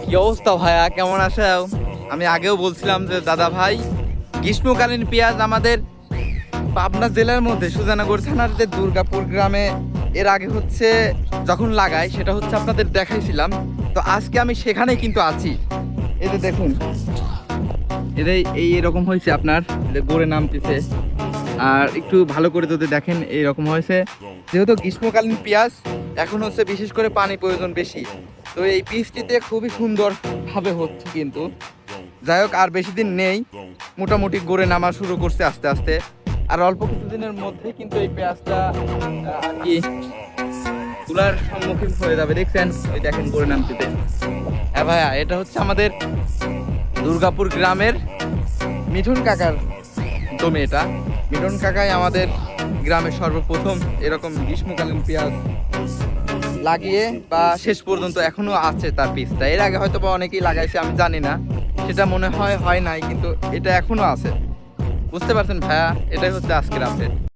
কি অবস্থা ভাইয়া, কেমন আছো? আমি আগেও বলছিলাম যে দাদা ভাই, গ্রীষ্মকালীন পেঁয়াজ আমাদের পাবনা জেলার মধ্যে সুজানাগড় থানার যে দুর্গাপুর গ্রামে এর আগে হচ্ছে যখন লাগাই সেটা হচ্ছে আপনাদের দেখাইছিলাম। তো আজকে আমি সেখানে কিন্তু আছি। এই যে দেখুন, এটাই এইরকম হয়েছে, আপনার গড়ে নামতেছে। আর একটু ভালো করে যদি দেখেন এইরকম হয়েছে, যেহেতু গ্রীষ্মকালীন পেঁয়াজ এখন হচ্ছে বিশেষ করে পানি প্রয়োজন বেশি, তো এই বীজটিতে খুবই সুন্দরভাবে হচ্ছে। কিন্তু যাই হোক, আর বেশি দিন নেই, মোটামুটি গড়ে নামা শুরু করছে আস্তে আস্তে। আর অল্প কিছুদিনের মধ্যে কিন্তু এই পেঁয়াজটা আর কি তুলার সম্মুখীন হয়ে যাবে। দেখছেন, ওই দেখেন গড়ে নামতেছে। হ্যাঁ ভাইয়া, এটা হচ্ছে আমাদের দুর্গাপুর গ্রামের মিঠুন কাকার জমি। এটা মিঠুন কাকাই আমাদের গ্রামের সর্বপ্রথম এরকম গ্রীষ্মকালীন পেঁয়াজ লাগিয়ে, বা শেষ পর্যন্ত এখনো আছে তার বীজটা। এর আগে হয়তো বা অনেকেই লাগাইছে, আমি জানি না, সেটা মনে হয় নাই, কিন্তু এটা এখনো আছে। বুঝতে পারছেন ভাইয়া, এটাই হচ্ছে আজকের আপডেট।